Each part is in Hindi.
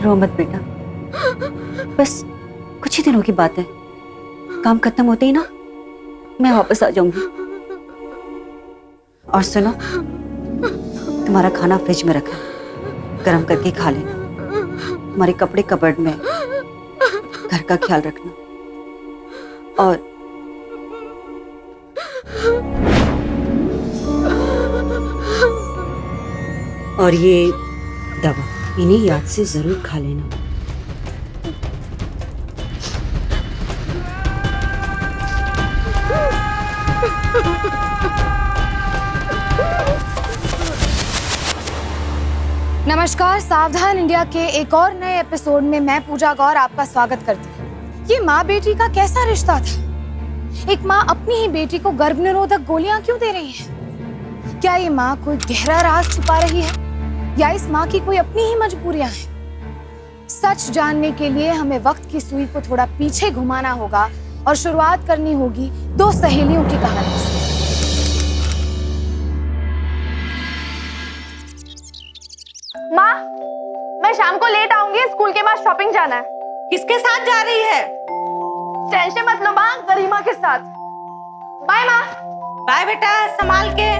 रो मत बेटा, बस कुछ ही दिनों की बात है। काम खत्म होते ही ना मैं वापस आ जाऊंगी। और सुनो, तुम्हारा खाना फ्रिज में रखा है, गर्म करके खा लेना। तुम्हारे कपड़े कबर्ड में, घर का ख्याल रखना। और ये दवा इन्हें याद से जरूर खा लेना। नमस्कार, सावधान इंडिया के एक और नए एपिसोड में मैं पूजा गौर आपका स्वागत करती हूँ। ये माँ बेटी का कैसा रिश्ता था? एक माँ अपनी ही बेटी को गर्भ निरोधक गोलियां क्यों दे रही है? क्या ये माँ कोई गहरा राज छुपा रही है या इस माँ की कोई अपनी ही मजबूरियां हैं? सच जानने के लिए हमें वक्त की सुई को थोड़ा पीछे घुमाना होगा और शुरुआत करनी होगी दो सहेलियों की कहानी से। माँ, मैं शाम को लेट आऊंगी, स्कूल के बाद शॉपिंग जाना है। किसके साथ जा रही है? टेंशन मत लो माँ, गरिमा के साथ। बाय माँ। बाय बेटा, संभाल के।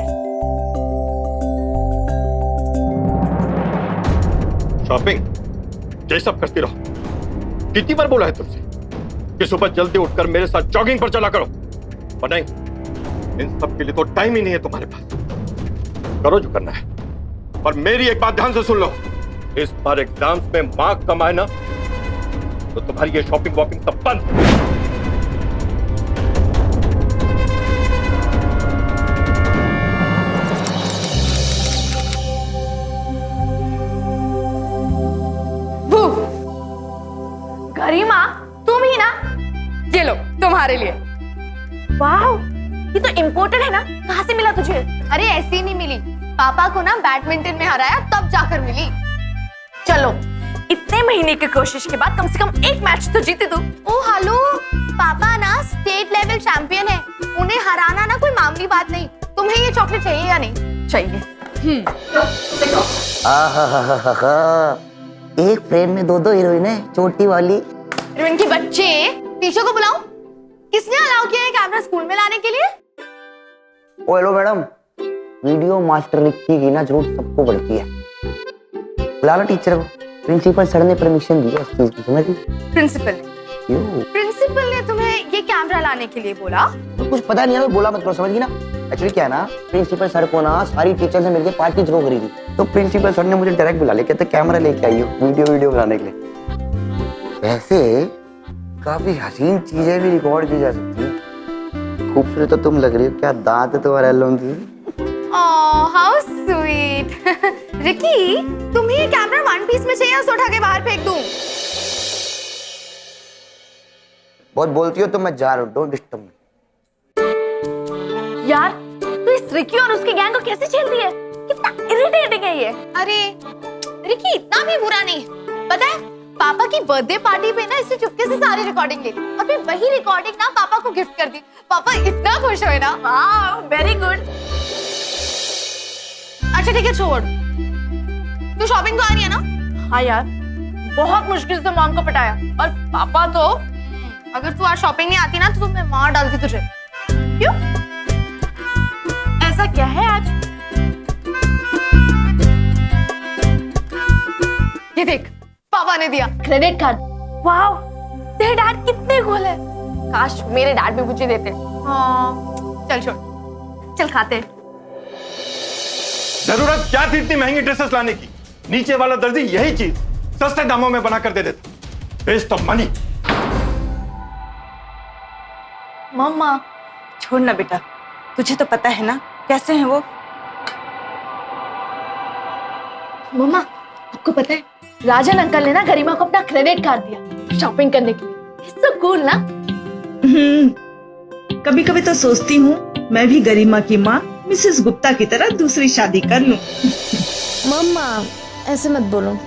शॉपिंग ये सब करती रहो। कितनी बार बोला है तुमसे कि सुबह जल्दी उठकर मेरे साथ जॉगिंग पर चला करो? पर नहीं, इन सब के लिए तो टाइम ही नहीं है तुम्हारे पास। करो जो करना है, पर मेरी एक बात ध्यान से सुन लो। इस बार एग्जाम्स में मार्क कम आए ना तो तुम्हारी ये शॉपिंग वॉपिंग सब बंद। गरिमा, तुम ही ना? ये लो तुम्हारे लिए। वाह, ये तो इम्पोर्टेड है ना? कहाँ से मिला तुझे? अरे ऐसी नहीं मिली, पापा को ना बैडमिंटन में हराया तब जाकर मिली। चलो, इतने महीने की कोशिश के बाद कम से कम एक मैच तो जीते तू। ओ हेलो, पापा ना स्टेट लेवल चैंपियन है, उन्हें हराना ना कोई मामूली बात नहीं। तुम्हें ये चॉकलेट चाहिए या नहीं? चाहिए। एक फ्रेम में दो हीरोइन है, छोटी वाली। हीरोइन के बच्चे, टीचर को बुलाऊं? किसने अलाउ किया है कैमरा स्कूल में लाने के लिए? Oh hello madam, video master Ricky की ना जरूरत सबको पड़ती है। बुला लो टीचर को। प्रिंसिपल सर ने परमिशन दी है इस चीज की, समझ ली? प्रिंसिपल ने तुम्हें ये कैमरा लाने के लिए बोला? तो कुछ पता नहीं है, बोला मत करो, समझ गई ना? एक्चुअली क्या है ना, प्रिंसिपल सर को ना सारी टीचर से मिलकर पार्टी थ्रो करी थी, तो प्रिंसिपल सर ने मुझे डायरेक्ट बुला लिया, कहते कैमरा लेके आई हो वीडियो बनाने के लिए। वैसे काफी हसीन चीजें भी रिकॉर्ड की जा सकती है। खूबसूरत तो तुम लग रही हो, क्या दांत है तुम्हारे लोग। Oh how sweet. रिकी, तुम्हें ये कैमरा वन पीस में चाहिए, उसे उठा के बाहर फेंक दूं? बहुत बोलती हो तो मैं जा रहा हूँ, डोंट डिस्टर्ब मी। यार, तू इस रिकी और उसकी गैंग को कैसे झेलती है? कितना इरिटेटिंग है ये। अरे रिकी इतना भी बुरा नहीं, पता है पापा की बर्थडे पार्टी पे ना इसने चुपके से सारी रिकॉर्डिंग ले ली और फिर वही रिकॉर्डिंग ना पापा को गिफ्ट कर दी। पापा इतना खुश हुए ना। वाह, वेरी गुड। अच्छा ठीक है, छोड़। तू शॉपिंग को आ रही है ना? हाँ यार, बहुत मुश्किल से मॉम को पटाया, और पापा तो अगर तू आज शॉपिंग नहीं आती ना तो मैं मार डालती तुझे। क्यों? ऐसा क्या है आज? ये देख, पापा ने दिया क्रेडिट कार्ड। वाह, तेरे डैड कितने कूल है। काश मेरे डैड भी मुझे देते। हाँ चल छोड़, चल खाते। जरूरत क्या थी इतनी महंगी ड्रेसेस लाने की? नीचे वाला दर्जी यही चीज सस्ते दामों में बना कर दे देता। Waste of money. मम्मा छोड़ ना बेटा, तुझे तो पता है ना कैसे हैं वो। मम्मा, आपको पता है राजन अंकल ने ना गरिमा को अपना क्रेडिट कार्ड दिया शॉपिंग करने के लिए। It's so cool ना? कभी कभी तो सोचती हूँ मैं भी गरिमा की माँ मिसेस गुप्ता की तरह दूसरी शादी कर लूं। मम्मा ऐसे मत बोलो,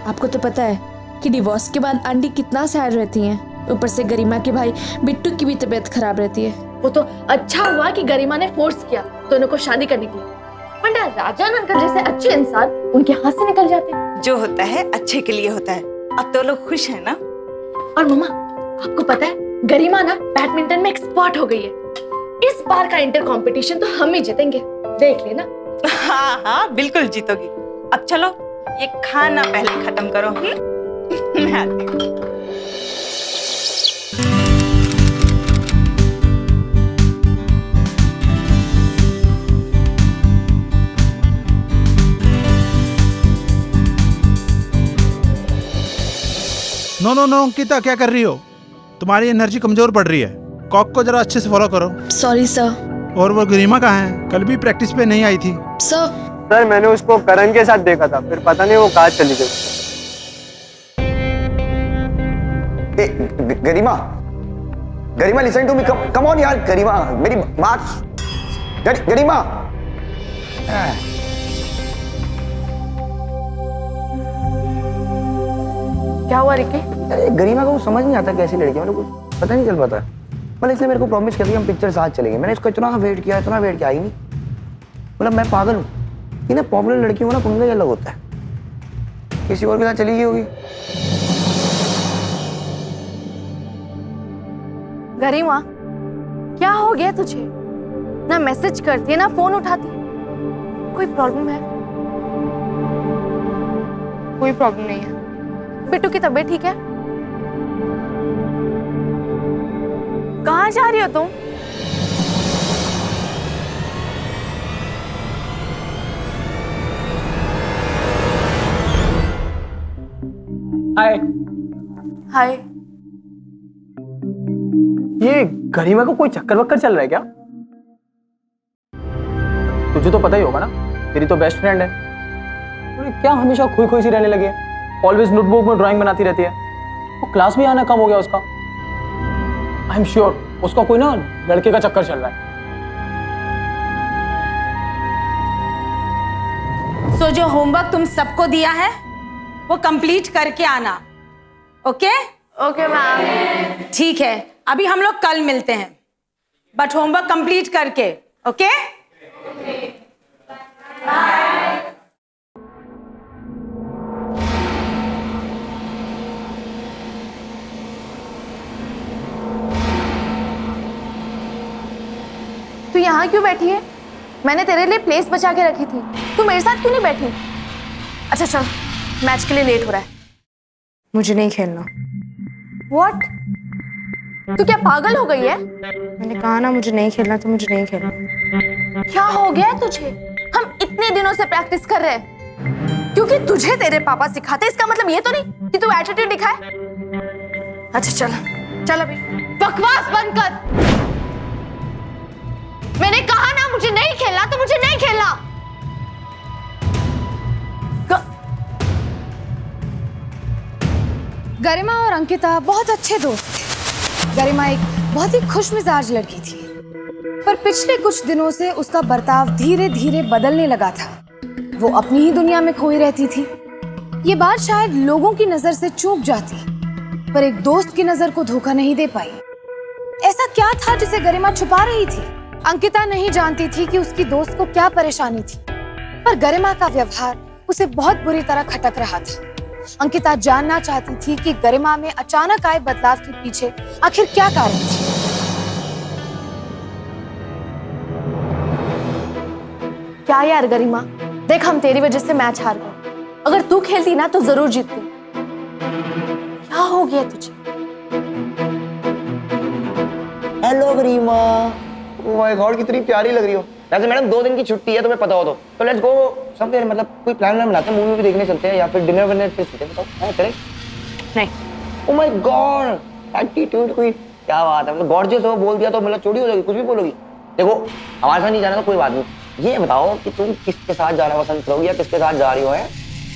आपको तो पता है कि डिवोर्स के बाद आंटी कितना सैड रहती हैं। ऊपर से गरिमा के भाई बिट्टू की भी तबीयत खराब रहती है। वो तो अच्छा हुआ कि गरिमा ने फोर्स किया दोनों को शादी करने के लिए, वरना राजन अंकल जैसे अच्छे इंसान उनके हाथ से निकल जाते। जो होता है अच्छे के लिए होता है, अब तो लोग खुश हैं ना? और मम्मा, आपको पता है गरिमा ना बैडमिंटन में एक्सपर्ट हो गई है। इस बार का इंटर कंपटीशन तो हम ही जीतेंगे, देख लेना। हाँ हाँ बिल्कुल जीतोगी। अब चलो ये खाना पहले खत्म करो। मैं आती हूँ। नो नो नो अंकिता, क्या कर रही हो? तुम्हारी एनर्जी कमजोर पड़ रही है। कॉक को जरा अच्छे से फॉलो करो। Sorry sir. और वो गरिमा कहाँ है? कल भी प्रैक्टिस पे नहीं आई थी। सर मैंने उसको करण के साथ देखा था, फिर पता नहीं वो कहाँ चली गई। Garima, Garima listen to me, come on यार। गरिमा मेरी बात, गरिमा। क्या हुआ रिकी? अरे गरिमा को समझ नहीं आता कैसी लड़की है, मेरे को पता नहीं चल पाता। मतलब इसने मेरे को प्रॉमिस कर दिया हम पिक्चर साथ चलेंगे। मैंने इसको इतना वेट किया आई नहीं। मतलब मैं पागल हूँ। ये ना पॉपुलर लड़की हो ना, पंगा ही अलग होता है। किसी और के साथ चली गई होगी। गरिमा, क्या हो गया तुझे? ना मैसेज करती है ना फोन उठाती है। कोई प्रॉब्लम है? कोई प्रॉब्लम नहीं है। बिट्टू की तबीयत ठीक है? कहाँ जा रही हो तुम? हाय। हाय। ये गरिमा को कोई चक्कर वक्कर चल रहा है क्या? तुझे तो पता ही होगा ना, तेरी तो बेस्ट फ्रेंड है। और क्या हमेशा खोई खोई सी रहने लगी है? ऑलवेज नोटबुक में ड्राइंग बनाती रहती है। वो क्लास भी आना कम हो गया उसका। आई एम श्योर उसका कोई ना लड़के का चक्कर चल रहा है। सो जो होमवर्क तुम सबको दिया है वो कंप्लीट करके आना। ओके? Okay ma'am. ठीक है, अभी हम लोग कल मिलते हैं, बट होमवर्क कंप्लीट करके। ओके? तू यहाँ क्यों बैठी है? मैंने तेरे लिए प्लेस बचा के रखी थी। तू मेरे साथ क्यों नहीं बैठी? अच्छा चल, मैच के लिए लेट हो रहा है। मुझे नहीं खेलना। What? तू क्या पागल हो गई है? मैंने कहा ना मुझे नहीं खेलना तो मुझे नहीं खेलना। क्या हो गया है तुझे? हम इतने दिनों से प्रैक्टिस कर रहे हैं क्योंकि तुझे तेरे पापा सिखाते। इसका मतलब ये तो नहीं कि तू एटीट्यूड दिखाए। अच्छा चल चल, अभी बकवास बंद कर। मैंने कहा ना मुझे नहीं खेलना तो मुझे नहीं खेलना। गरिमा और अंकिता बहुत अच्छे दोस्त थे। गरिमा एक बहुत ही खुशमिजाज लड़की थी, पर पिछले कुछ दिनों से उसका बर्ताव धीरे धीरे बदलने लगा था। वो अपनी ही दुनिया में खोई रहती थी। ये बात शायद लोगों की नजर से चूक जाती, पर एक दोस्त की नजर को धोखा नहीं दे पाई। ऐसा क्या था जिसे गरिमा छुपा रही थी? अंकिता नहीं जानती थी कि उसकी दोस्त को क्या परेशानी थी, पर गरिमा का व्यवहार उसे बहुत बुरी तरह खटक रहा था। अंकिता जानना चाहती थी कि गरिमा में अचानक आए बदलाव के पीछे आखिर क्या कारण था। क्या यार गरिमा, देख हम तेरी वजह से मैच हार गए। अगर तू खेलती ना तो जरूर जीतती। क्या हो गया तुझे? Hello Garima. Oh my God, कितनी प्यारी लग रही हो। वैसे मैडम 2 दिन की छुट्टी है, तुम्हें पता हो तो लेट्स गो समवेयर। मतलब कोई प्लान बनाते हैं, मूवी भी देखने चलते हैं या फिर डिनर विनर पे चलते हैं। बताओ चले? नहीं। ओह माय गॉड, एटीट्यूड कोई क्या बात है। मतलब गॉर्जियस हो बोल दिया तो मतलब चोरी हो जाएगी, कुछ भी बोलोगी। देखो हमारे साथ नहीं जाना तो कोई बात नहीं। ये बताओ कि तुम किसके साथ जाना पसंद करोगी या किसके साथ जा रही हो? है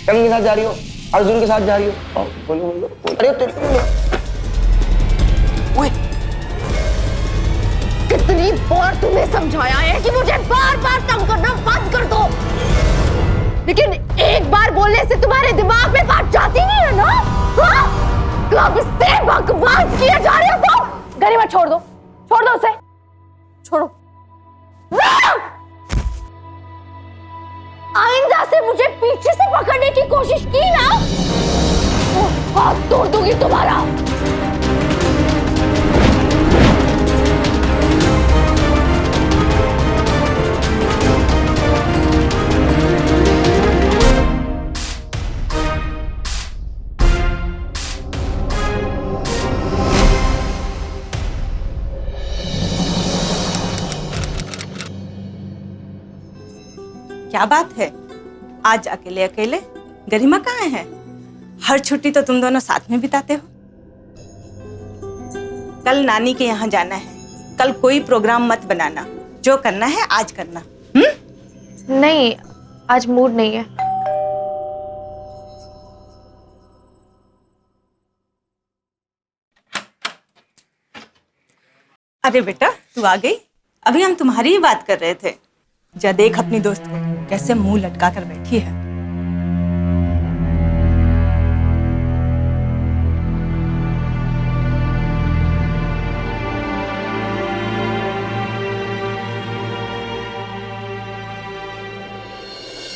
करण के साथ जा रही हो? अर्जुन के साथ जा रही हो? बोलो बोलो। अरे तेरी कितनी बार तुम्हें समझाया है कि मुझे बार बार तंग करना बंद कर दो, लेकिन एक बार बोलने से तुम्हारे दिमाग में बात जाती नहीं है ना? हाँ? कब से बकवास किए जा रहे हो तुम? गरिमा छोड़ दो उसे, छोड़ो। आइंदा से मुझे पीछे से पकड़ने की कोशिश की ना तो क्या बात है, आज अकेले अकेले? गरिमा कहाँ है? हर छुट्टी तो तुम दोनों साथ में बिताते हो। कल नानी के यहाँ जाना है, कल कोई प्रोग्राम मत बनाना, जो करना है आज करना। नहीं, आज मूड नहीं है। अरे बेटा, तू आ गई? अभी हम तुम्हारी ही बात कर रहे थे। जा देख अपनी दोस्त को, कैसे मुंह लटका कर बैठी है।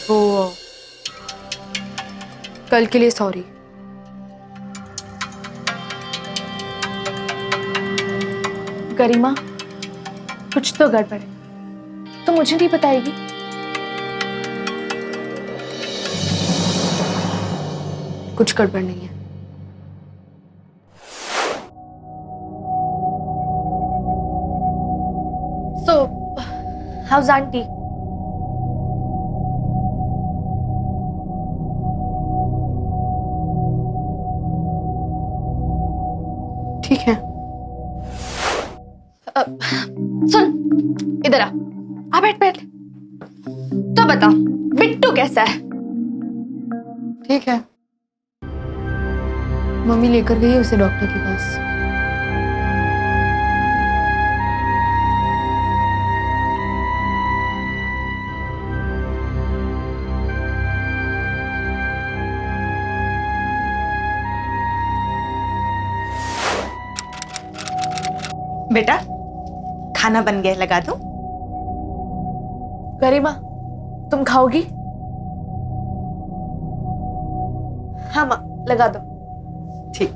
वो कल के लिए सॉरी। गरिमा, कुछ तो गड़बड़ है, तो मुझे नहीं बताएगी? कुछ गड़बड़ नहीं है। So, how's auntie? ठीक है। सुन, इधर आ बैठ बैठ। तो बता, बिट्टू कैसा है? ठीक है, मम्मी लेकर गई है उसे डॉक्टर के पास। बेटा, खाना बन गया, लगा दूं? गरिमा, तुम खाओगी? हाँ माँ, लगा दो। ठीक।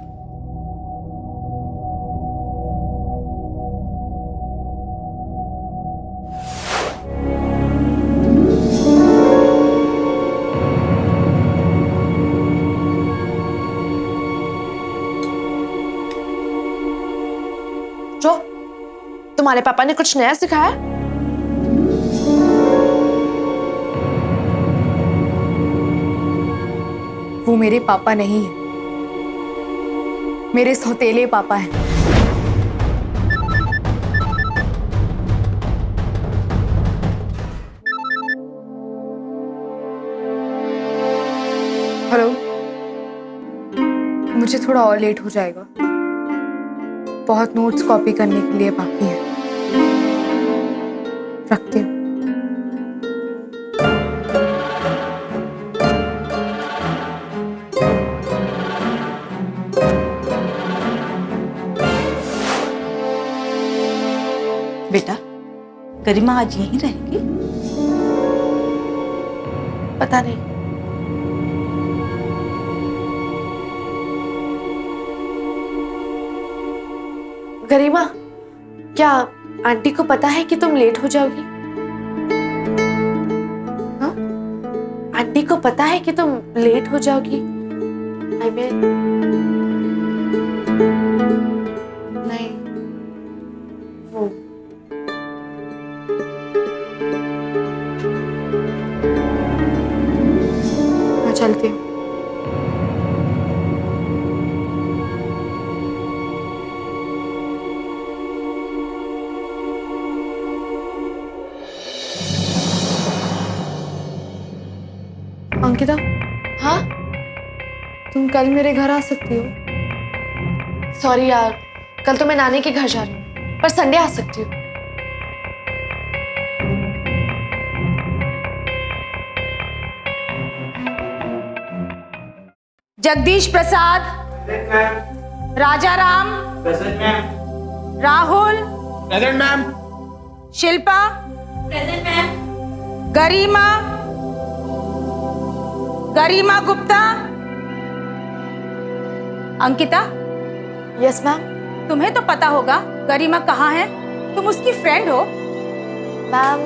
जो तुम्हारे पापा ने कुछ नया सिखाया? वो मेरे पापा नहीं है, मेरे सौतेले पापा हैं। हेलो, मुझे थोड़ा और लेट हो जाएगा, बहुत नोट्स कॉपी करने के लिए बाकी हैं। रखती हूँ। बेटा, गरिमा आज यहीं रहेगी? पता नहीं। गरिमा, क्या आंटी को पता है कि तुम लेट हो जाओगी? हाँ? आंटी को पता है कि तुम लेट हो जाओगी? I mean, नहीं, वो मैं चलती हूँ। अंकिता, हाँ? तुम कल मेरे घर आ सकती हो? सॉरी यार, कल तो मैं नानी के घर जा रही हूँ, पर संडे आ सकती हूँ। Jagdish Prasad, Raja Ram, Rahul, present ma'am. Shilpa, Garima, Garima Gupta, Ankita. Yes ma'am. तुम्हें तो पता होगा गरिमा कहाँ है, तुम उसकी फ्रेंड हो। मैम,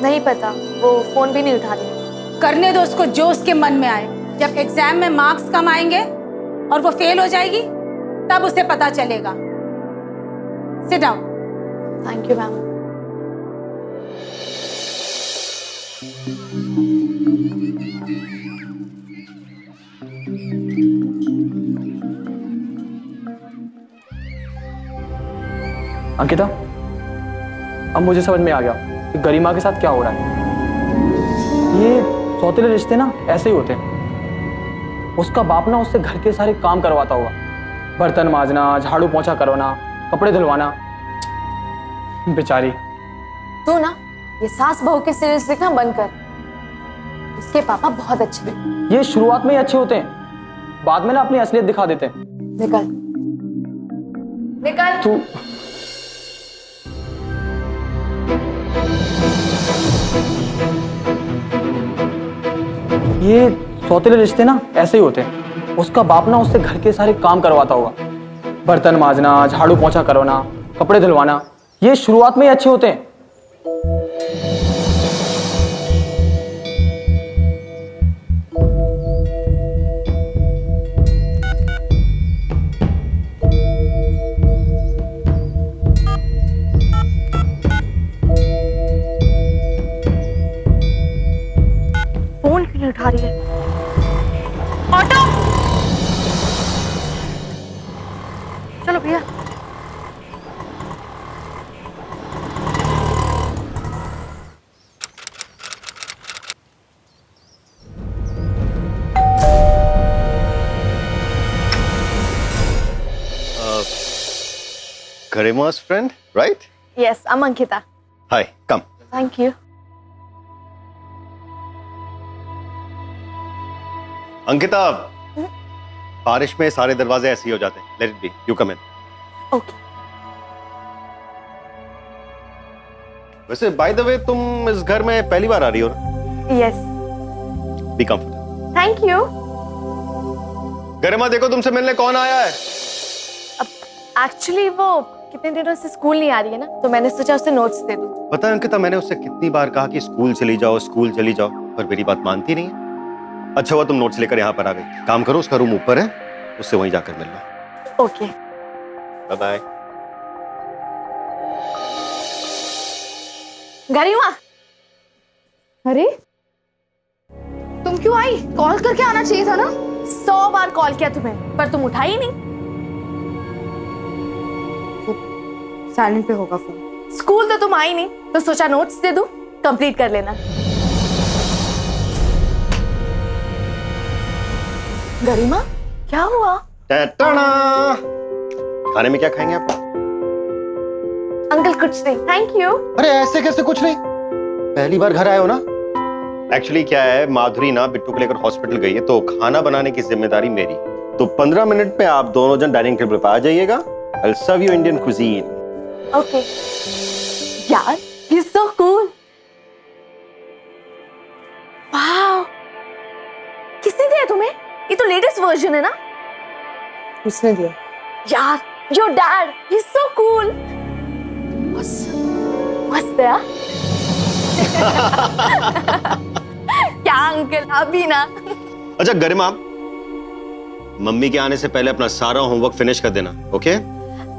नहीं पता, वो फोन भी नहीं उठा रही। करने दो उसको जो उसके मन में आए। जब एग्जाम में मार्क्स कम आएंगे और वो फेल हो जाएगी, तब उसे पता चलेगा। Sit down. Thank you ma'am. Ankita, अब मुझे समझ में आ गया कि गरिमा के साथ क्या हो रहा है। ये सौतेले रिश्ते ना ऐसे ही होते हैं। उसका बाप ना उससे घर के सारे काम करवाता होगा, बर्तन मांजना, झाड़ू पोंछा करवाना, कपड़े धुलवाना। बेचारी। तू ना ये सास बहू के सीरियल्स देखना बंद कर। उसके पापा बहुत अच्छे हैं। ये शुरुआत में ही अच्छे होते हैं, बाद में ना अपनी असलियत दिखा देते हैं। निकल निकल। तू ये सौतेले रिश्ते ना ऐसे ही होते हैं। उसका बाप ना उससे घर के सारे काम करवाता होगा, बर्तन मांजना, झाड़ू पोंछा करवाना, कपड़े धुलवाना। ये शुरुआत में ही अच्छे होते हैं। फोन क्यों नहीं उठा रही है? ऑटो, चलो भैया। Garima's friend, right? Yes, I'm Ankita. Hi, come. Thank you. Ankita, बारिश में सारे दरवाजे ऐसे ही हो जाते हैं। Let it be. You come in. Okay. वैसे by the way, तुम इस घर में पहली बार आ रही हो ना? Yes. Be comfortable. Thank you. गरिमा, देखो तुमसे मिलने कौन आया है। एक्चुअली वो कितने दिनों से स्कूल नहीं आ रही है ना, तो मैंने सोचा उसे नोट्स दे दूं। पता है अंकिता, मैंने उससे कितनी बार कहा कि स्कूल चली जाओ, पर मेरी बात मानती नहीं है। अच्छा हुआ तुम नोट्स लेकर यहाँ पर आ गई। काम करो, उसका रूम ऊपर है, उससे वहीं जाकर मिल लो। ओके। Bye bye. गरिमा, अरे तुम क्यों आई? कॉल करके आना चाहिए था ना। 100 बार कॉल किया तुम्हें, पर तुम उठाई ही नहीं। साइलेंट पे होगा फोन। स्कूल तो तुम आई नहीं, तो सोचा नोट्स दे दूं, कंप्लीट कर लेना। गरिमा, क्या हुआ? टैटाना! खाने में क्या खाएंगे आप? अंकल कुछ नहीं, थैंक यू। अरे ऐसे कैसे कुछ नहीं? पहली बार घर आए हो ना? एक्चुअली क्या है, माधुरी ना बिट्टू को लेकर हॉस्पिटल गई है, तो खाना बनाने की जिम्मेदारी मेरी। तो 15 मिनट में आप दोनों जन डाइनिंग टेबल पर आ जाइएगा। I'll serve you Indian cuisine. Okay. यार, he's so cool. वाह, किसने दिया तुम्हें? ये तो लेटेस्ट वर्जन है ना? उसने दिया। यार, your dad, he's so cool. मस्त है। क्या अंकल, अभी ना। अच्छा गरिमा, मम्मी के आने से पहले अपना सारा होमवर्क फिनिश कर देना, ओके?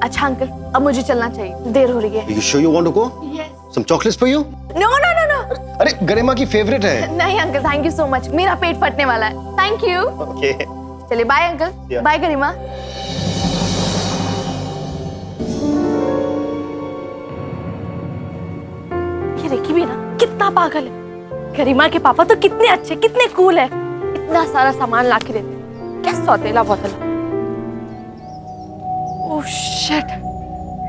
अच्छा अंकल, अब मुझे चलना चाहिए, देर हो रही है। You sure you want to go? Yes. Some chocolates for you? No, no, no, no. अरे गरिमा की फेवरेट है। नहीं uncle, thank you so much, मेरा पेट फटने वाला है। Thank you. ओके। चलिए बाय अंकल, Yeah. बाय गरिमा। ये रेकी भी ना कितना पागल है। गरिमा के पापा तो कितने अच्छे, कितने कूल है, इतना सारा सामान ला के देते हैं। क्या सौतेला बोतल। ओह शिट,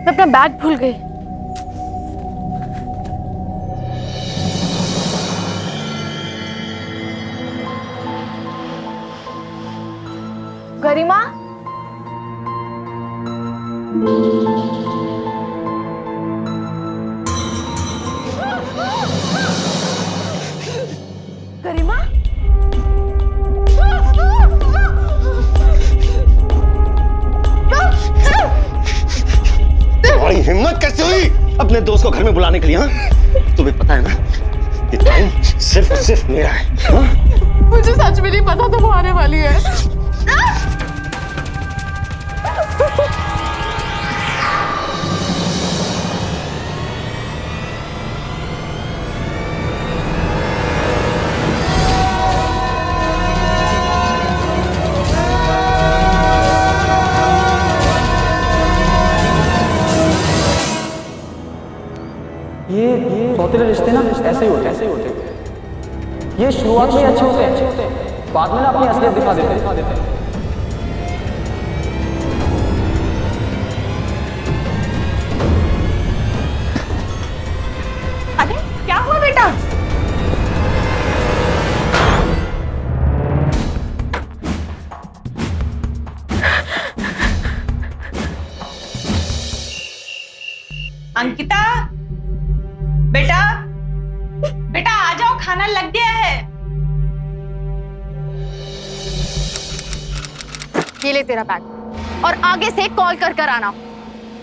मैं अपना बैग भूल गई। गरिमा, गरिमा, तुम्हारी हिम्मत कैसे हुई अपने दोस्त को घर में बुलाने के लिए? हाँ? तुम्हें पता है ना, ये टाइम सिर्फ और सिर्फ मेरा है। हाँ? मुझे सच में नहीं पता तुम आने वाली है। ऐसे ही होते हैं। ये शुरुआत में अच्छे होते हैं, बाद में ना अपनी असलियत दिखा देते हैं। अरे क्या हुआ बेटा? अंकिता, बेटा बेटा आ जाओ, खाना लग गया है। ये ले तेरा बैग और आगे से कॉल कर कर आना।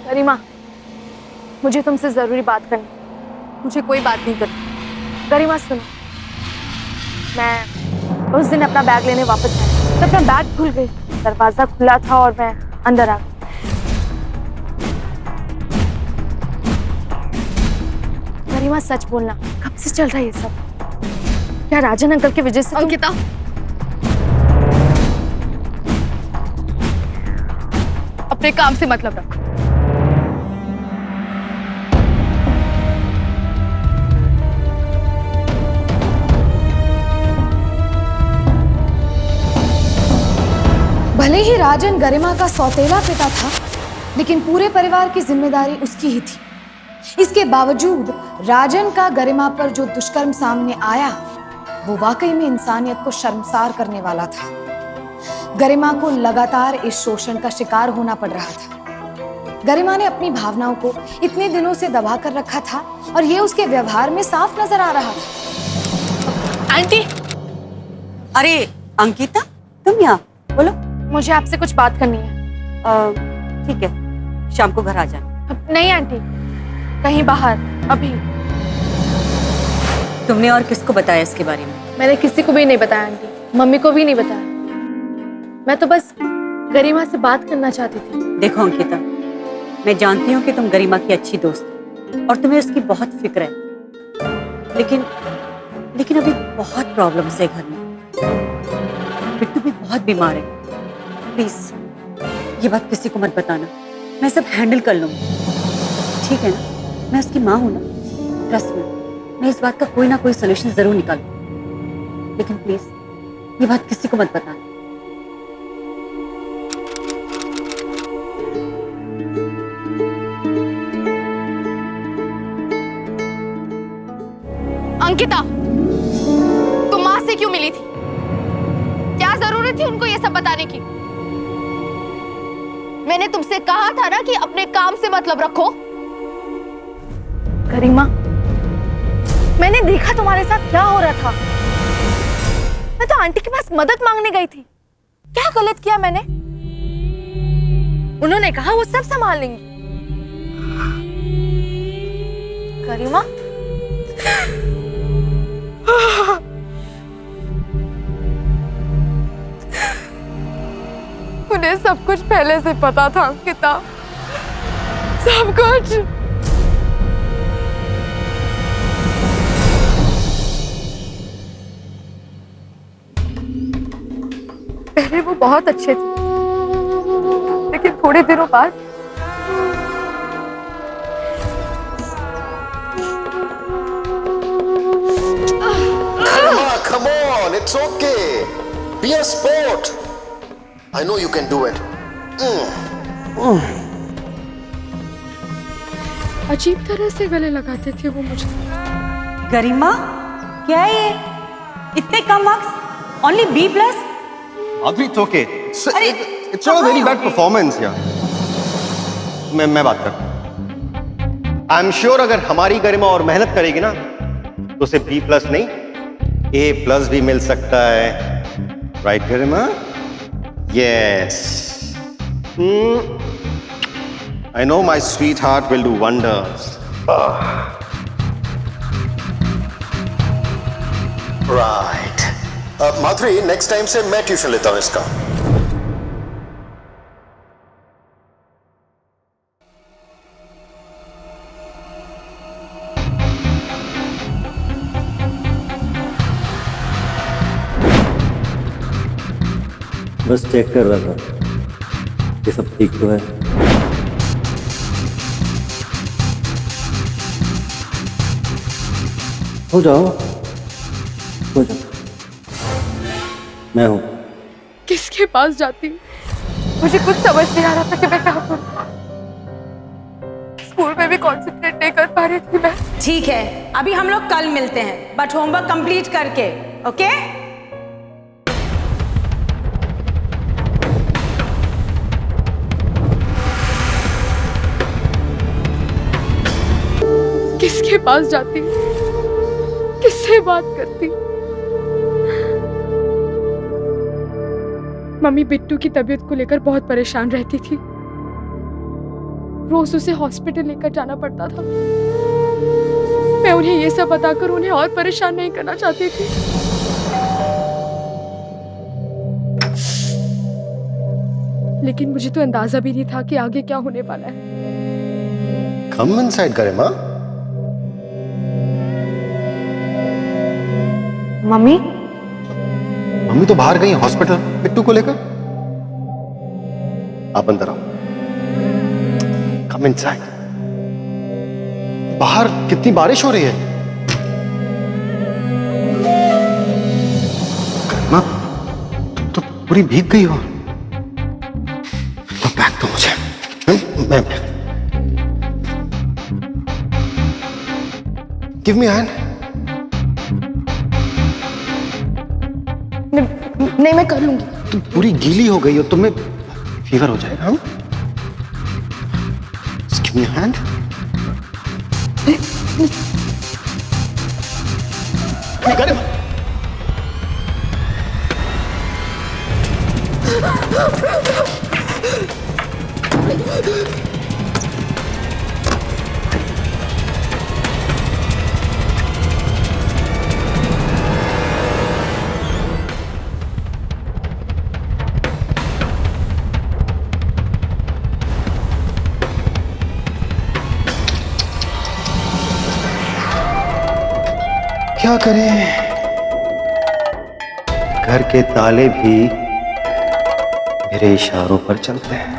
गरिमा, मुझे तुमसे जरूरी बात करनी, मुझे कोई बात नहीं करनी। गरिमा सुनो, मैं उस दिन अपना बैग लेने वापस आई, तब मैं बैग भूल गई, दरवाजा खुला था और मैं अंदर आ गई। गरिमा सच बोलना, कब से चल रहा है ये सब? क्या राजन अंकल की वजह से? अंकिता, अपने काम से मतलब रखो। भले ही राजन गरिमा का सौतेला पिता था, लेकिन पूरे परिवार की जिम्मेदारी उसकी ही थी। इसके बावजूद राजन का गरिमा पर जो दुष्कर्म सामने आया, वो वाकई में इंसानियत को शर्मसार करने वाला था। गरिमा को लगातार इस शोषण का शिकार होना पड़ रहा था। गरिमा ने अपनी भावनाओं को इतने दिनों से दबा कर रखा था और ये उसके व्यवहार में साफ नजर आ रहा था। आंटी, अरे अंकिता, तुम यहाँ, बोलो। मुझे आपसे कुछ बात करनी है। ठीक है, शाम को घर आ जाना। नहीं आंटी, कहीं बाहर अभी। तुमने और किसको बताया इसके बारे में? मैंने किसी को भी नहीं बताया आंटी, मम्मी को भी नहीं बताया। मैं तो बस गरिमा से बात करना चाहती थी। देखो अंकिता, मैं जानती हूँ कि तुम गरिमा की अच्छी दोस्त हो और तुम्हें उसकी बहुत फिक्र है, लेकिन अभी बहुत प्रॉब्लम्स है घर में। बिट्टू भी बहुत बीमार है। प्लीज ये बात किसी को मत बताना, मैं सब हैंडल कर लूंगी, ठीक है ना? मैं उसकी माँ हूं ना, ट्रस्ट में मैं इस बात का कोई ना कोई सोल्यूशन जरूर निकालूं। लेकिन प्लीज ये बात किसी को मत बताना। अंकिता, तुम माँ से क्यों मिली थी? क्या जरूरत थी उनको ये सब बताने की? मैंने तुमसे कहा था ना कि अपने काम से मतलब रखो। गरिमा, मैंने देखा तुम्हारे साथ क्या हो रहा था। मैं तो आंटी के पास मदद मांगने गई थी। क्या गलत किया मैंने? उन्होंने कहा वो सब संभाल लेंगी। गरिमा, उन्हें सब कुछ पहले से पता था अंकिता, सब कुछ। पहले वो बहुत अच्छे थे, लेकिन थोड़े दिनों बाद Come on, it's okay. Be a sport. I know you can do it. अजीब तरह से गले लगाते थे वो मुझे। गरिमा, क्या है ये? इतने कम मार्क्स? Only B+? अभी तो okay, it's not a very bad performance यार। मैं बात कर, आई एम श्योर अगर हमारी गरिमा और मेहनत करेगी ना तो उसे B+ नहीं A+ भी मिल सकता है, right Garima? Yes, I know my sweet heart will do wonders. Right, Madhuri, next time से मैं ट्यूशन लेता हूं इसका। बस चेक कर रहा था ये सब ठीक तो है। हो जाओ, हो जाओ, मैं हूं। किसके पास जाती हूँ? मुझे कुछ समझ नहीं आ रहा था कि मैं क्या करूँ। स्कूल में भी कॉन्सेंट्रेट नहीं कर पा रही थी मैं। ठीक है, अभी हम लोग कल मिलते हैं, बट होमवर्क कंप्लीट करके, ओके? किसके पास जाती, किससे बात करती? मम्मी बिट्टू की तबीयत को लेकर बहुत परेशान रहती थी। रोज उसे हॉस्पिटल लेकर जाना पड़ता था। मैं उन्हें ये सब बताकर उन्हें और परेशान नहीं करना चाहती थी। लेकिन मुझे तो अंदाजा भी नहीं था कि आगे क्या होने वाला है। कम इनसाइड गरिमा। मम्मी मम्मी तो बाहर गई हॉस्पिटल बिट्टू को लेकर। आप अंदर आओ। Come inside. बाहर कितनी बारिश हो रही है। गरिमा, तुम तो पूरी भीग गई हो। तो बैग दो मुझे। मैं गिव मी हैंड। नहीं, मैं कर लूंगी। तुम पूरी गीली हो गई हो, तुम्हें फीवर हो जाएगा। हाँ? Give me a hand. गरिमा, क्या करें? घर के ताले भी मेरे इशारों पर चलते हैं।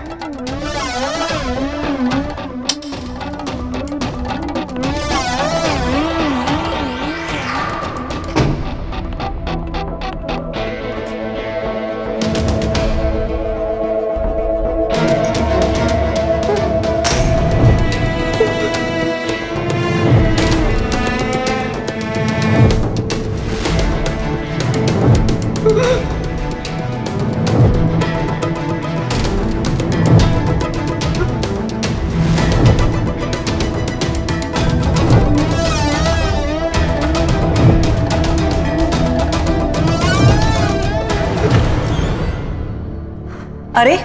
अरे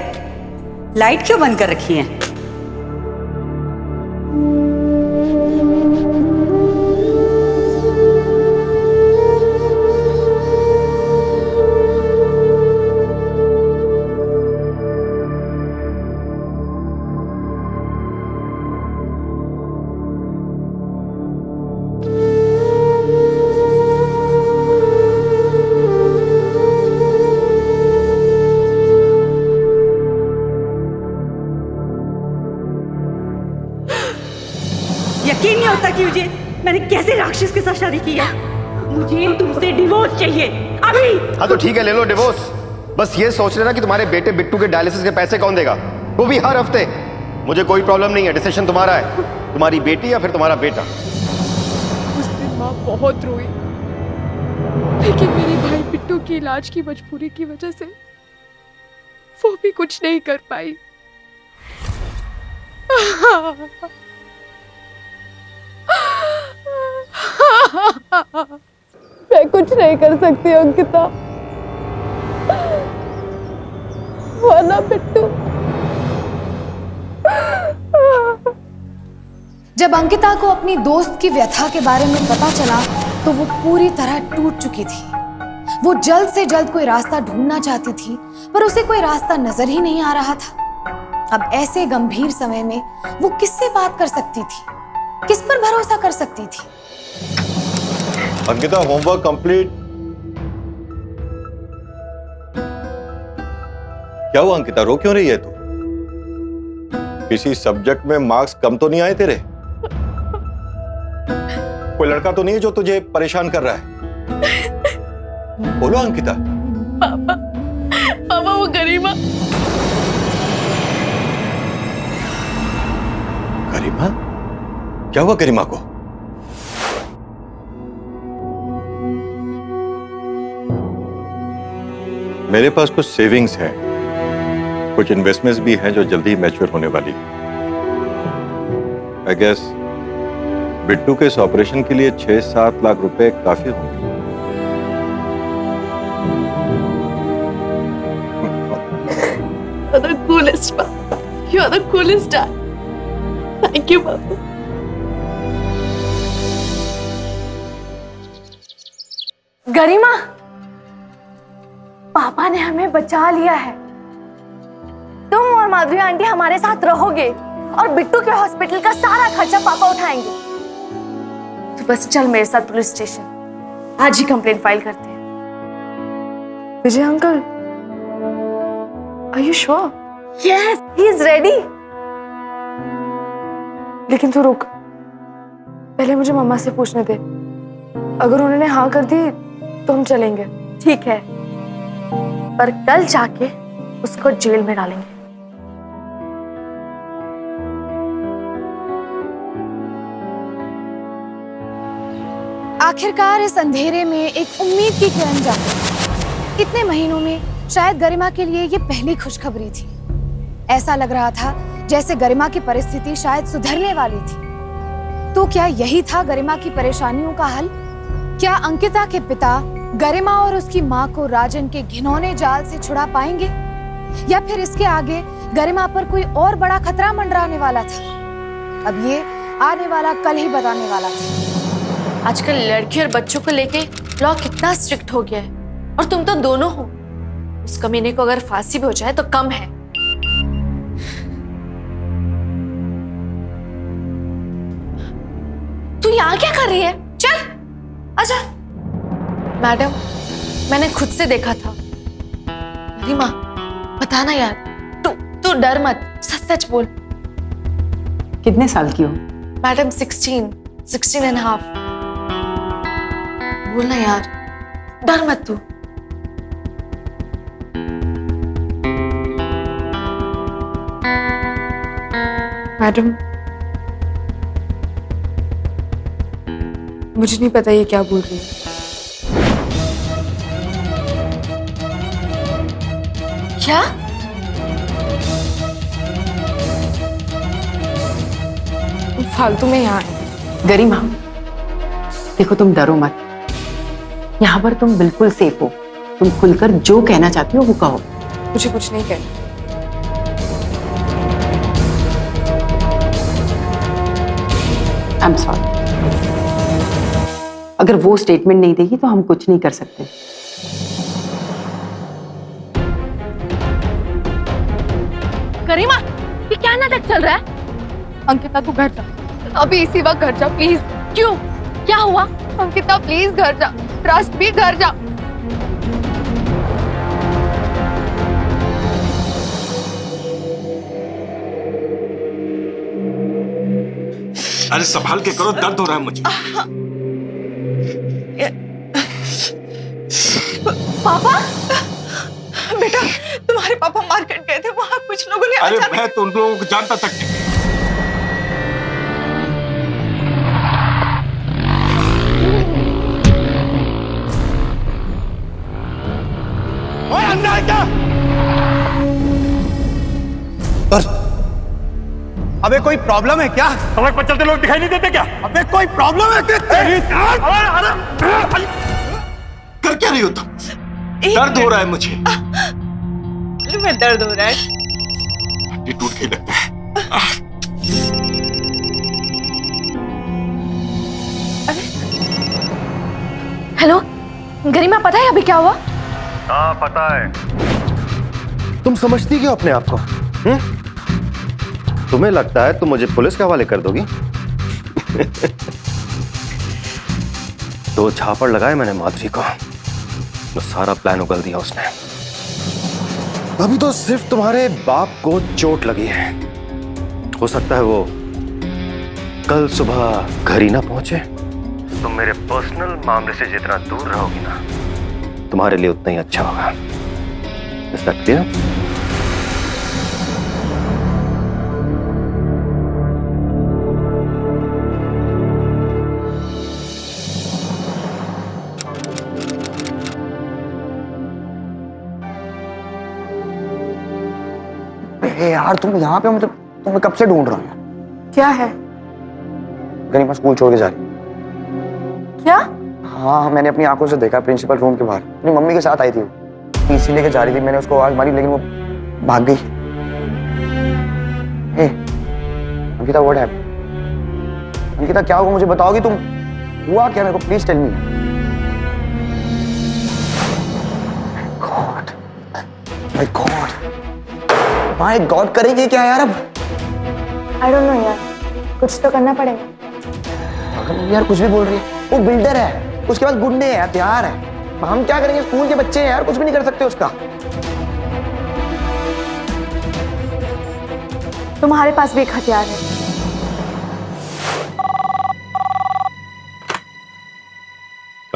लाइट क्यों बंद कर रखी है? यकीन नहीं होता कि मैंने कैसे राक्षस के साथ शादी की है। मुझे तुमसे डिवोर्स चाहिए अभी। हाँ तो ठीक है, ले लो डिवोर्स। बस ये सोच लेना कि तुम्हारे बेटे बिट्टू के डायलिसिस के पैसे कौन देगा, वो भी हर हफ्ते। मुझे कोई प्रॉब्लम नहीं है, डिसीजन तुम्हारा है। तुम्हारी बेटी या फिर तुम्हारा बेटा। उस दिन माँ बहुत रोई, लेकिन मेरे भाई बिट्टू की इलाज की मजबूरी की वजह से वो भी कुछ नहीं कर पाई। मैं कुछ नहीं कर सकती अंकिता, वरना बिट्टू। जब अंकिता को अपनी दोस्त की व्यथा के बारे में पता चला तो वो पूरी तरह टूट चुकी थी। वो जल्द से जल्द कोई रास्ता ढूंढना चाहती थी, पर उसे कोई रास्ता नजर ही नहीं आ रहा था। अब ऐसे गंभीर समय में वो किससे बात कर सकती थी, किस पर भरोसा कर सकती थी? Ankita, homework complete. क्या हुआ अंकिता, रो क्यों रही है तू? किसी सब्जेक्ट में मार्क्स कम तो नहीं आए तेरे? कोई लड़का तो नहीं है जो तुझे परेशान कर रहा है? बोलो अंकिता। पापा वो गरिमा। गरिमा? क्या हुआ गरिमा को? मेरे पास कुछ सेविंग्स हैं, कुछ इन्वेस्टमेंट्स भी हैं जो जल्दी मैच्योर होने वाली है। आई गेस बिट्टू के इस ऑपरेशन के लिए 6-7 लाख रुपए काफी होंगे। You are the coolest, Papa. You are the coolest dad. Thank you, Papa. गरिमा, पापा ने हमें बचा लिया है। तुम और माधुरी आंटी हमारे साथ रहोगे और बिट्टू के हॉस्पिटल का सारा खर्चा पापा उठाएंगे। तो बस चल मेरे साथ पुलिस स्टेशन, आज ही कंप्लेंट फाइल करते हैं। विजय uncle, Are you sure? Yes, he is ready. लेकिन तू रुक, पहले मुझे मम्मा से पूछने दे। अगर उन्होंने हाँ कर दी तो हम चलेंगे। ठीक है, पर कल जाके उसको जेल में डालेंगे। आखिरकार इस अंधेरे में एक उम्मीद की किरण जागी। इतने महीनों में शायद गरिमा के लिए ये पहली खुशखबरी थी। ऐसा लग रहा था जैसे गरिमा की परिस्थिति शायद सुधरने वाली थी। तो क्या यही था गरिमा की परेशानियों का हल? क्या अंकिता के पिता गरिमा और उसकी माँ को राजन के घिनौने जाल से छुड़ा पाएंगे, या फिर इसके आगे गरिमा पर कोई और बड़ा खतरा मंडराने वाला था? अब ये आने वाला कल ही बताने वाला था। आजकल लड़की और बच्चों को लेके लॉ कितना स्ट्रिक्ट हो गया है, और तुम तो दोनों हो। उस कमीने को अगर फांसी भी हो जाए तो कम है। तू यहाँ क्या कर रही है? चल आजा। मैडम, मैंने खुद से देखा था। गरिमा, बताना यार, तू डर मत, सच सच बोल। कितने साल की हो? Madam 16 and a half। बोलना यार, डर मत तू। मैडम, मुझे नहीं पता ये क्या बोल रही है। क्या? फालतू में यहाँ है। गरिमा, देखो तुम डरो मत, यहाँ पर तुम बिल्कुल सेफ हो। तुम खुलकर जो कहना चाहती हो वो कहो। मुझे कुछ नहीं कहना। I am sorry. अगर वो स्टेटमेंट नहीं देगी तो हम कुछ नहीं कर सकते। गरिमा, ये क्या नाटक चल रहा है? अंकिता, तू घर जा अभी, इसी वक्त घर जा प्लीज। क्यों, क्या हुआ? अंकिता प्लीज घर जा, ट्रस्ट भी, घर जा। अरे संभाल के करो, दर्द हो रहा है मुझे। पापा, बेटा, तुम्हारे पापा मार्केट गए थे, वहां कुछ लोगों ने अरे मैं तो उन लोगों को जानता तक नहीं। ओए अंदर क्या? अबे कोई प्रॉब्लम है क्या? सड़क पर चलते लोग दिखाई नहीं देते क्या? अबे कोई प्रॉब्लम है? कर क्या रही हो तुम? दर्द हो रहा है मुझे। मैं दर्द हो रहा है। हड्डी टूट गई लगता है। हेलो गरिमा, पता है अभी क्या हुआ? हाँ पता है। तुम समझती क्यों अपने आप को? तुम्हें लगता है तुम मुझे पुलिस के हवाले कर दोगी? दो झापड़ लगाए मैंने माधुरी को, तो सारा प्लान उगल दिया उसने। अभी तो सिर्फ तुम्हारे बाप को चोट लगी है। हो सकता है वो कल सुबह घर ही ना पहुंचे, तुम मेरे पर्सनल मामले से जितना दूर रहोगी ना, तुम्हारे लिए उतना ही अच्छा होगा। Is that clear? यार तुम यहाँ पे हो, मतलब तुम्हें कब से ढूंढ रहा हूँ यार। क्या है? गरिमा स्कूल छोड़ के जा रही। क्या? हाँ मैंने अपनी आंखों से देखा, प्रिंसिपल रूम के बाहर अपनी मम्मी के साथ आई थी, टीसी लेके जा रही थी। मैंने उसको आवाज मारी लेकिन वो भाग गई। Hey Ankita, what happened? Ankita क्या हुआ, मुझे बताओगी तुम? हुआ क्या मेरे को please tell me. God my god my god, करेंगे क्या यार अब? आई डोंट नो यार, कुछ तो करना पड़ेगा। अगर यार कुछ भी बोल रही है, वो बिल्डर है, उसके पास गुंडे हैं, हथियार है। हम क्या करेंगे? स्कूल के बच्चे हैं यार, कुछ भी नहीं कर सकते उसका। तुम्हारे पास भी एक हथियार है।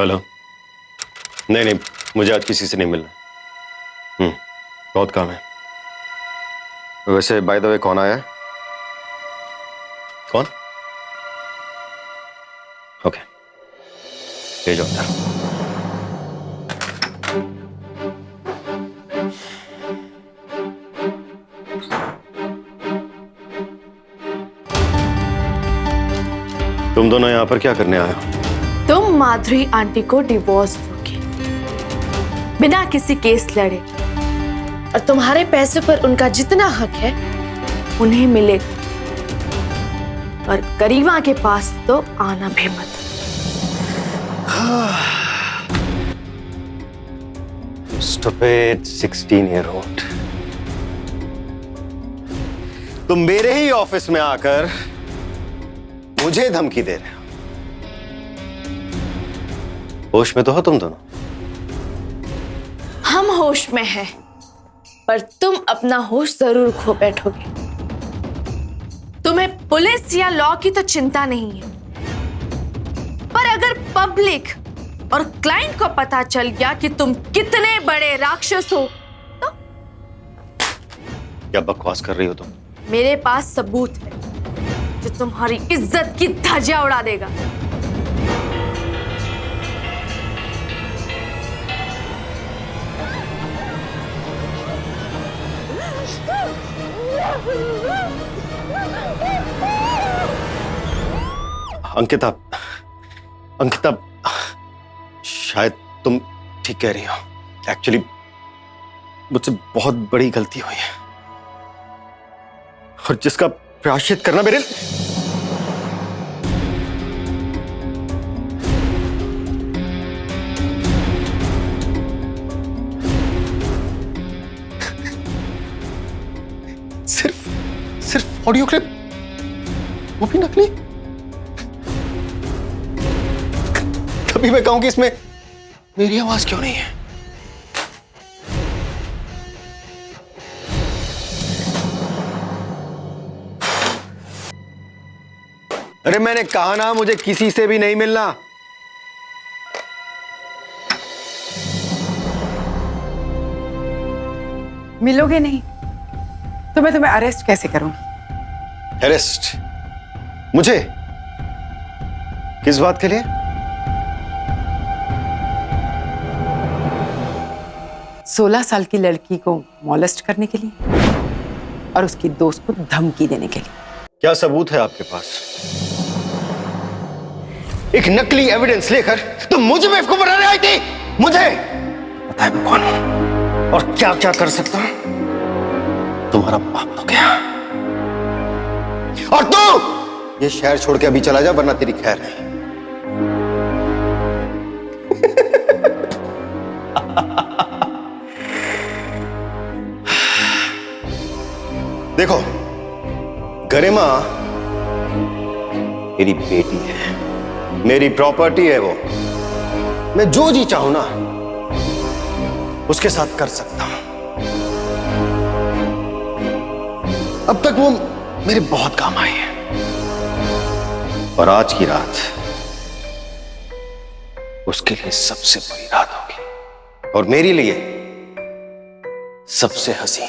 हेलो। नहीं नहीं, मुझे आज किसी से नहीं मिलना। बहुत काम है। वैसे बाय द वे कौन आया है? कौन? ओके, ले जाओ अंदर। तुम दोनों यहाँ पर क्या करने आए हो? तुम माधुरी आंटी को डिवोर्स दोगे बिना किसी केस लड़े, और तुम्हारे पैसे पर उनका जितना हक है उन्हें मिलेगा, और गरिमा के पास तो आना भी मत। Stupid 16-year-old। तुम मेरे ही ऑफिस में आकर मुझे धमकी दे रहे हो। होश में तो हो तुम दोनों? हम होश में हैं, पर तुम अपना होश जरूर खो बैठोगे। तुम्हें पुलिस या लॉ की तो चिंता नहीं है, पर अगर पब्लिक और क्लाइंट को पता चल गया कि तुम कितने बड़े राक्षस हो तो? क्या बकवास कर रही हो तुम? मेरे पास सबूत है जो तुम्हारी इज्जत की धज्जियां उड़ा देगा। अंकिता, अंकिता, शायद तुम ठीक कह रही हो। एक्चुअली मुझसे बहुत बड़ी गलती हुई है, और जिसका प्रायश्चित करना मेरे सिर्फ ऑडियो क्लिप, वो भी नकली। कभी मैं कहूं कि इसमें मेरी आवाज क्यों नहीं है? अरे मैंने कहा ना, मुझे किसी से भी नहीं मिलना। मिलोगे नहीं तो मैं तुम्हें अरेस्ट कैसे करूंगी? अरेस्ट? मुझे? किस बात के लिए? सोलह साल की लड़की को मॉलेस्ट करने के लिए और उसकी दोस्त को धमकी देने के लिए। क्या सबूत है आपके पास? एक नकली एविडेंस लेकर तुम मुझे बेवकूफ बनाने आई थी। मुझे पता है मैं कौन हूं और क्या क्या कर सकता हूं। तुम्हारा बाप तो क्या, और तू ये शहर छोड़ के अभी चला जा, वरना तेरी खैर नहीं। देखो, गरिमा मेरी बेटी है, मेरी प्रॉपर्टी है। वो मैं जो जी चाहूं ना उसके साथ कर सकता हूं। अब तक वो मेरे बहुत काम आई है, और आज की रात उसके लिए सबसे बुरी रात होगी और मेरे लिए सबसे हंसी।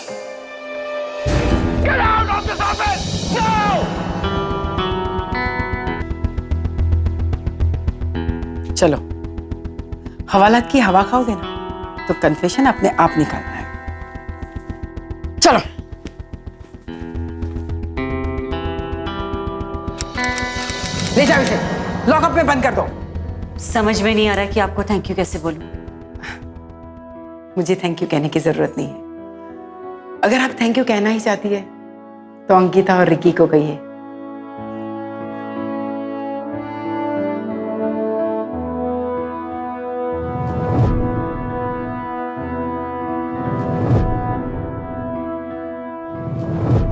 चलो, हवालात की हवा खाओगे ना तो कन्फेशन अपने आप निकलना है। चलो। ले जाओ इसे, लॉकअप में बंद कर दो। समझ में नहीं आ रहा कि आपको थैंक यू कैसे बोलूं। मुझे थैंक यू कहने की जरूरत नहीं है। अगर आप थैंक यू कहना ही चाहती है तो अंकिता और रिकी को कहिए।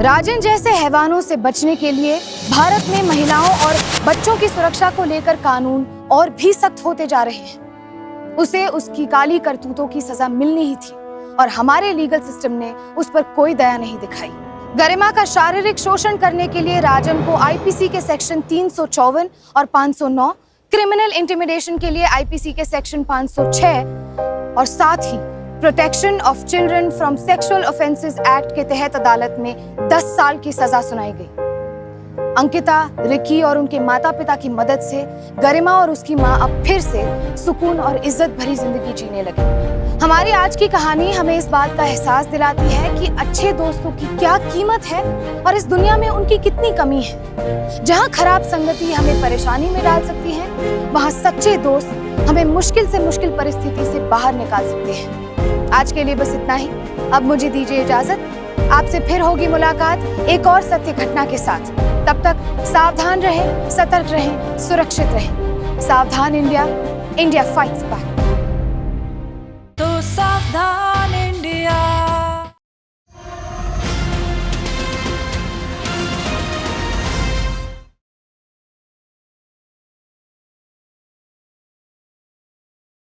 राजन जैसे हैवानों से बचने के लिए भारत में महिलाओं और बच्चों की सुरक्षा को लेकर कानून और भी सख्त होते जा रहे हैं। उसे उसकी काली करतूतों की सजा मिलनी ही थी और हमारे लीगल सिस्टम ने उस पर कोई दया नहीं दिखाई। गरिमा का शारीरिक शोषण करने के लिए राजन को आईपीसी के सेक्शन 354 और 509, क्रिमिनल इंटिमिडेशन के लिए आईपीसी के सेक्शन 506 और साथ ही protection of children from sexual offences act के तहत अदालत में 10 साल की सजा सुनाई गई। अंकिता, रिकी और उनके माता पिता की मदद से गरिमा और उसकी मां अब फिर से सुकून और इज्जत भरी जिंदगी जीने लगी। हमारी आज की कहानी हमें इस बात का एहसास दिलाती है कि अच्छे दोस्तों की क्या कीमत है और इस दुनिया में उनकी कितनी कमी है। जहां खराब संगति हमें परेशानी में डाल सकती है, वहां सच्चे दोस्त हमें मुश्किल से मुश्किल परिस्थिति से बाहर निकाल सकते हैं। आज के लिए बस इतना ही। अब मुझे दीजिए इजाजत। आपसे फिर होगी मुलाकात एक और सत्य घटना के साथ। तब तक सावधान रहें, सतर्क रहें, सुरक्षित रहें। सावधान इंडिया, इंडिया फाइट्स बैक।